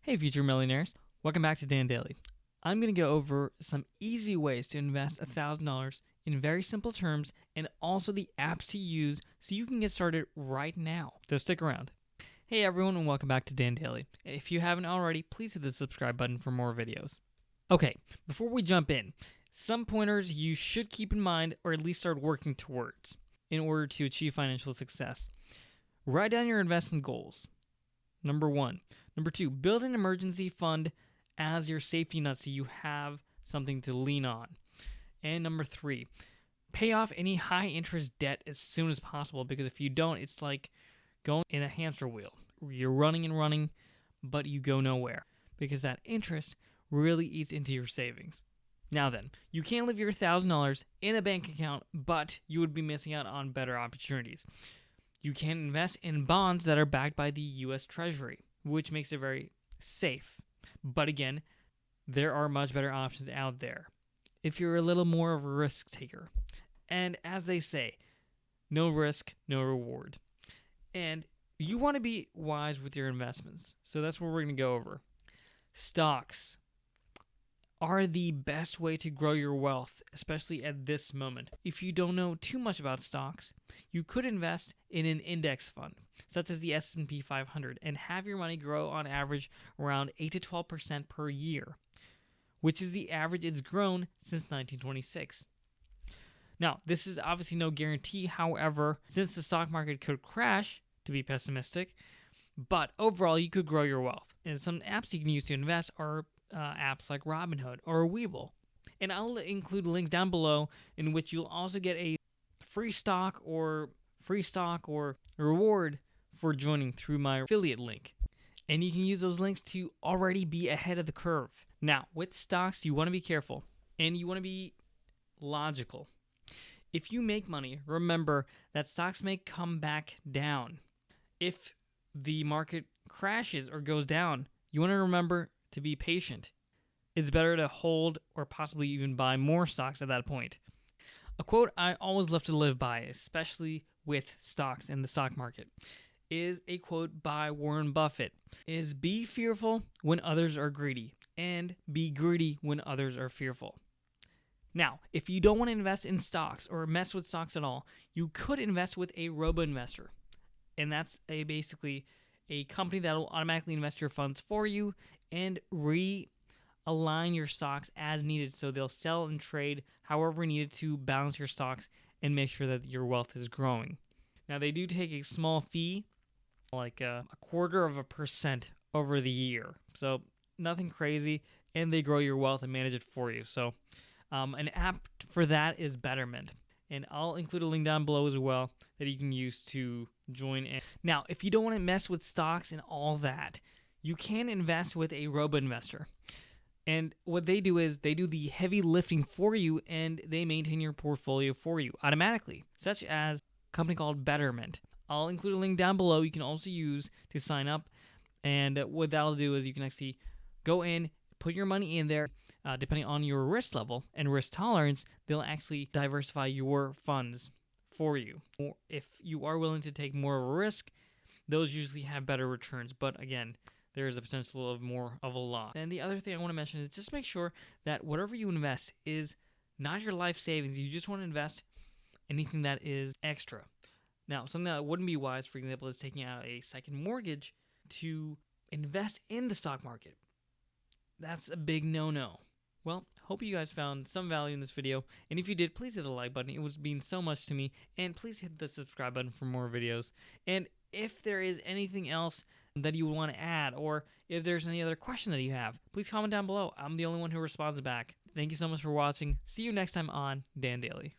Hey, future millionaires. Welcome back to Dan Daily. I'm going to go over some easy ways to invest $1,000 in very simple terms and also the apps to use so you can get started right now. So stick around. Hey, everyone, and welcome back to Dan Daily. If you haven't already, please hit the subscribe button for more videos. Okay, before we jump in, some pointers you should keep in mind or at least start working towards in order to achieve financial success. Write down your investment goals. Number 1. Number 2, build an emergency fund as your safety net so you have something to lean on. And number 3, pay off any high interest debt as soon as possible, because if you don't, it's like going in a hamster wheel. You're running and running, but you go nowhere because that interest really eats into your savings. Now then, you can't leave your $1,000 in a bank account, but you would be missing out on better opportunities. You can invest in bonds that are backed by the U.S. Treasury, which makes it very safe. But again, there are much better options out there if you're a little more of a risk taker. And as they say, no risk, no reward. And you want to be wise with your investments. So that's what we're going to go over. Stocks are the best way to grow your wealth, especially at this moment. If you don't know too much about stocks, you could invest in an index fund, such as the S&P 500, and have your money grow on average around 8 to 12% per year, which is the average it's grown since 1926. Now, this is obviously no guarantee, however, since the stock market could crash, to be pessimistic, but overall, you could grow your wealth. And some apps you can use to invest are apps like Robinhood or Webull. And I'll include links down below in which you'll also get a free stock or reward for joining through my affiliate link. And you can use those links to already be ahead of the curve. Now, with stocks, you want to be careful and you want to be logical. If you make money, remember that stocks may come back down. If the market crashes or goes down, you want to remember to be patient. It's better to hold or possibly even buy more stocks at that point. A quote I always love to live by, especially with stocks and the stock market, is a quote by Warren Buffett, is be fearful when others are greedy and be greedy when others are fearful. Now, if you don't want to invest in stocks or mess with stocks at all, you could invest with a robo-investor. And that's basically a company that will automatically invest your funds for you and realign your stocks as needed. So they'll sell and trade however needed to balance your stocks and make sure that your wealth is growing. Now, they do take a small fee, like a 0.25% over the year. So nothing crazy, and they grow your wealth and manage it for you. So an app for that is Betterment. And I'll include a link down below as well that you can use to join in. Now, if you don't want to mess with stocks and all that, you can invest with a robo-investor. And what they do is they do the heavy lifting for you and they maintain your portfolio for you automatically, such as a company called Betterment. I'll include a link down below you can also use to sign up. And what that'll do is you can actually go in, put your money in there. Depending on your risk level and risk tolerance, they'll actually diversify your funds for you. Or if you are willing to take more of a risk, those usually have better returns. But again, there is a potential of more of a loss. And the other thing I want to mention is just make sure that whatever you invest is not your life savings. You just want to invest anything that is extra. Now, something that wouldn't be wise, for example, is taking out a second mortgage to invest in the stock market. That's a big no-no. Well, hope you guys found some value in this video, and if you did, please hit the like button. It was mean so much to me, and please hit the subscribe button for more videos. And if there is anything else that you would want to add, or if there's any other question that you have, please comment down below. I'm the only one who responds back. Thank you so much for watching. See you next time on Dan Daily.